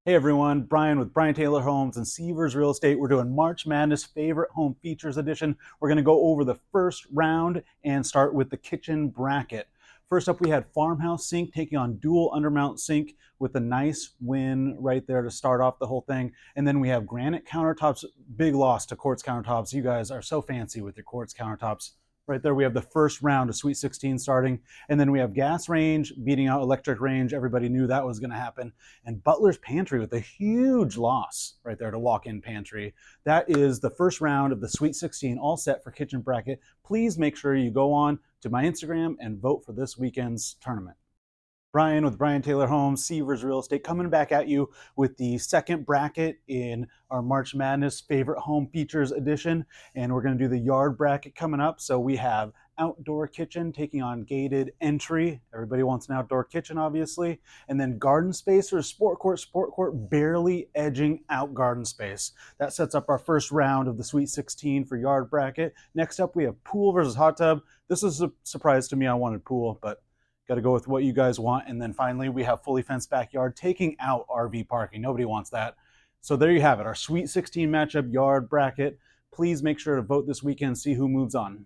Hey everyone, Brian with Brian Taylor Homes and Sievers Real Estate. We're doing March Madness Favorite Home Features Edition. We're going to go over the first round and start with the kitchen bracket. First up, we had Farmhouse Sink taking on Dual Undermount Sink with a nice win right there to start off the whole thing. And then we have Granite Countertops, big loss to Quartz Countertops. You guys are so fancy with your Quartz Countertops. Right there, we have the first round of Sweet 16 starting. And then we have Gas Range beating out Electric Range. Everybody knew that was going to happen. And Butler's Pantry with a huge loss right there to Walk-In Pantry. That is the first round of the Sweet 16, all set for kitchen bracket. Please make sure you go on to my Instagram and vote for this weekend's tournament. Brian with Brian Taylor Homes, Sievers Real Estate, coming back at you with the second bracket in our March Madness Favorite Home Features Edition. And we're going to do the yard bracket coming up. So we have Outdoor Kitchen taking on Gated Entry. Everybody wants an outdoor kitchen, obviously. And then Garden Space or Sport Court barely edging out Garden Space. That sets up our first round of the Sweet 16 for yard bracket. Next up, we have Pool versus Hot Tub. This is a surprise to me. I wanted pool, but got to go with what you guys want. And then finally, we have Fully Fenced Backyard taking out RV parking. Nobody wants that. So there you have it, our Sweet 16 matchup yard bracket. Please make sure to vote this weekend, see who moves on.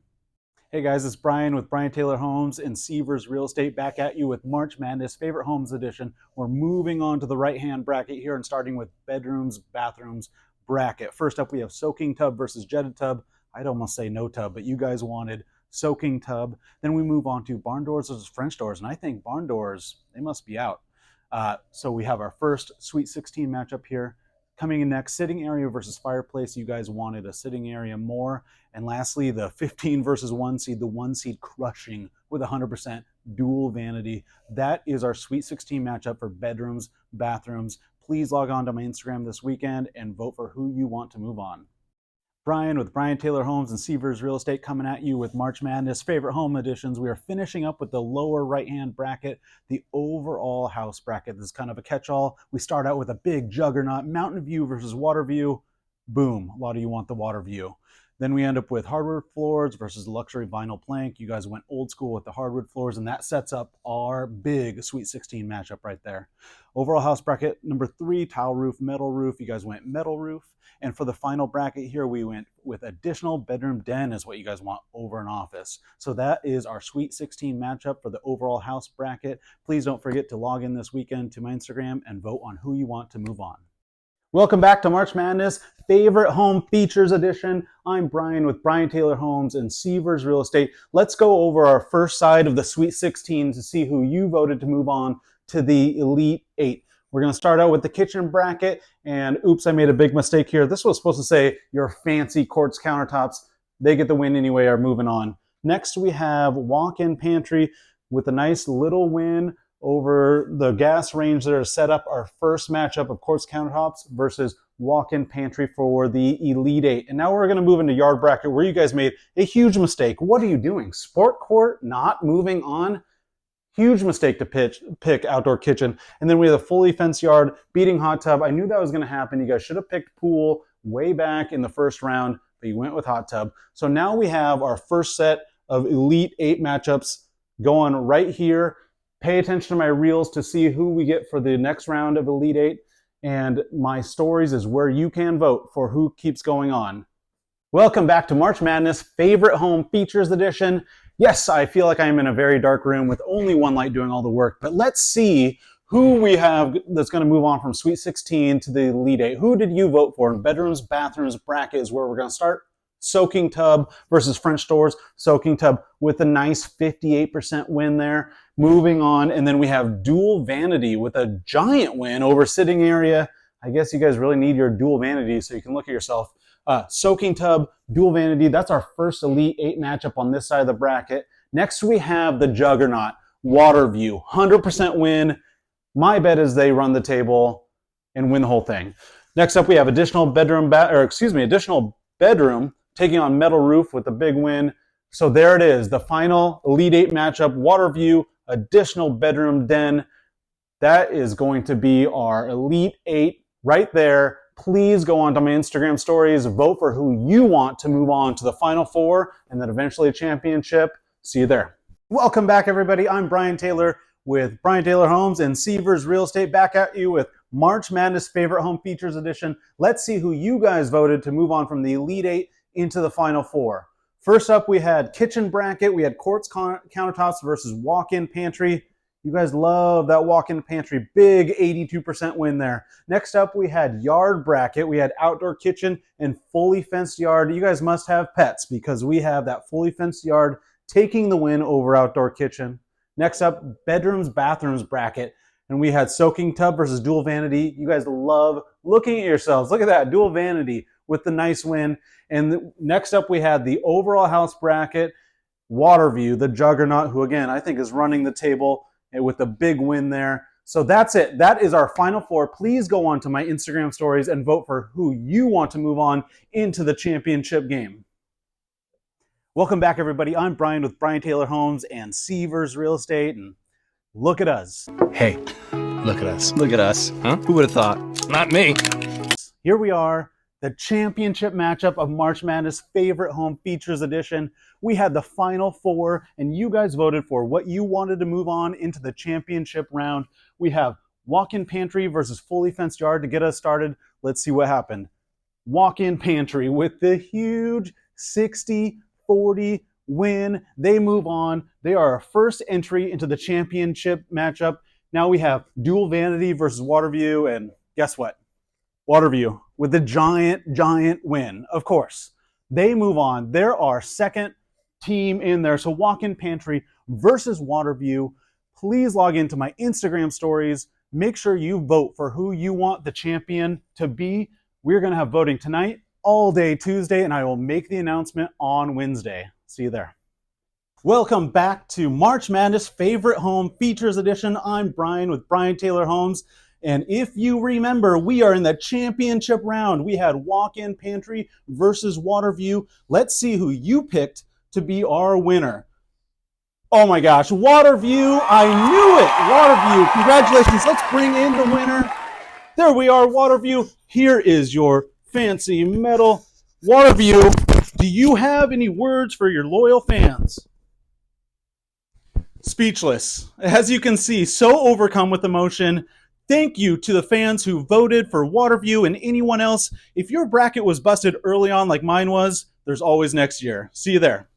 Hey guys, it's Brian with Brian Taylor Homes and Sievers Real Estate back at you with March Madness Favorite Homes Edition. We're moving on to the right-hand bracket here and starting with bedrooms, bathrooms bracket. First up, we have Soaking Tub versus Jetted Tub. I'd almost say no tub, but you guys wanted Soaking Tub. Then we move on to barn doors versus French doors, and I think barn doors, they must be out. So we have our first Sweet 16 matchup here. Coming in next, sitting area versus fireplace. You guys wanted a sitting area more. And lastly, the 15 versus 1 seed, the 1 seed crushing with 100% dual vanity. That is our Sweet 16 matchup for bedrooms, bathrooms. Please log on to my Instagram this weekend and vote for who you want to move on. Brian with Brian Taylor Homes and Sievers Real Estate coming at you with March Madness Favorite Home Editions. We are finishing up with the lower right-hand bracket, the overall house bracket. This is kind of a catch-all. We start out with a big juggernaut, Mountain View versus Water View. Boom, a lot of you want the Water View. Then we end up with hardwood floors versus luxury vinyl plank. You guys went old school with the hardwood floors, and that sets up our big Sweet 16 matchup right there. Overall house bracket, number 3, tile roof, metal roof. You guys went metal roof. And for the final bracket here, we went with additional bedroom den is what you guys want over an office. So that is our Sweet 16 matchup for the overall house bracket. Please don't forget to log in this weekend to my Instagram and vote on who you want to move on. Welcome back to March Madness Favorite Home Features Edition. I'm Brian with Brian Taylor Homes and Sievers Real Estate. Let's go over our first side of the Sweet 16 to see who you voted to move on to the Elite 8. We're going to start out with the kitchen bracket, and oops, I made a big mistake here. This was supposed to say your fancy Quartz Countertops. They get the win anyway, are moving on. Next, we have Walk-In Pantry with a nice little win over the Gas Range that are set up our first matchup of Quartz Countertops versus Walk-In Pantry for the Elite 8. And now we're going to move into yard bracket where you guys made a huge mistake. What are you doing? Sport Court not moving on? Huge mistake to pick outdoor kitchen. And then we have a Fully Fenced Yard beating Hot Tub. I knew that was going to happen. You guys should have picked pool way back in the first round, but you went with Hot Tub. So now we have our first set of Elite 8 matchups going right here. Pay attention to my reels to see who we get for the next round of Elite 8. And my stories is where you can vote for who keeps going on. Welcome back to March Madness Favorite Home Features Edition. Yes, I feel like I'm in a very dark room with only one light doing all the work, but let's see who we have that's going to move on from Sweet 16 to the Elite 8. Who did you vote for? In bedrooms, bathrooms, bracket is where we're going to start. Soaking Tub versus French doors. Soaking Tub with a nice 58% win there. Moving on, and then we have Dual Vanity with a giant win over Sitting Area. I guess you guys really need your Dual Vanity so you can look at yourself. Soaking Tub, Dual Vanity, that's our first Elite 8 matchup on this side of the bracket. Next we have the Juggernaut, Water View, 100% win. My bet is they run the table and win the whole thing. Next up we have additional bedroom taking on Metal Roof with a big win. So there it is, the final Elite 8 matchup, Water View, additional bedroom den. That is going to be our Elite 8 right there. Please go on to my Instagram stories, vote for who you want to move on to the Final Four and then eventually a championship. See you there. Welcome back, everybody. I'm Brian Taylor with Brian Taylor Homes and Sievers Real Estate back at you with March Madness Favorite Home Features Edition. Let's see who you guys voted to move on from the Elite Eight into the Final Four. First up, we had kitchen bracket. We had quartz countertops versus walk-in pantry. You guys love that walk-in pantry. Big 82% win there. Next up, we had yard bracket. We had outdoor kitchen and fully fenced yard. You guys must have pets because we have that fully fenced yard taking the win over outdoor kitchen. Next up, bedrooms, bathrooms bracket. And we had soaking tub versus dual vanity. You guys love looking at yourselves. Look at that, dual vanity with the nice win. And next up, we had the overall house bracket. Waterview, the juggernaut, who again, I think is running the table with a big win there. So that's it. That is our Final Four. Please go on to my Instagram stories and vote for who you want to move on into the championship game. Welcome back, everybody. I'm Brian with Brian Taylor Homes and Sievers Real Estate, and look at us. Hey, look at us. Look at us. Huh? Who would have thought? Not me. Here we are, the championship matchup of March Madness Favorite Home Features Edition. We had the Final Four, and you guys voted for what you wanted to move on into the championship round. We have walk-in pantry versus fully fenced yard to get us started. Let's see what happened. Walk-in pantry with the huge 60-40 win. They move on. They are our first entry into the championship matchup. Now we have dual vanity versus Waterview, and guess what? Waterview with the giant win, of course. They move on. They're our second team in there. So walk-in pantry versus Waterview. Please log into my Instagram stories. Make sure you vote for who you want the champion to be. We're going to have voting tonight, all day Tuesday, and I will make the announcement on Wednesday. See you there. Welcome back to March Madness Favorite Home Features Edition. I'm Brian with Brian Taylor Homes. And if you remember, we are in the championship round. We had walk-in pantry versus Waterview. Let's see who you picked to be our winner. Oh my gosh, Waterview, I knew it. Waterview, congratulations. Let's bring in the winner. There we are, Waterview. Here is your fancy medal. Waterview, do you have any words for your loyal fans? Speechless. As you can see, so overcome with emotion. Thank you to the fans who voted for Waterview and anyone else. If your bracket was busted early on like mine was, there's always next year. See you there.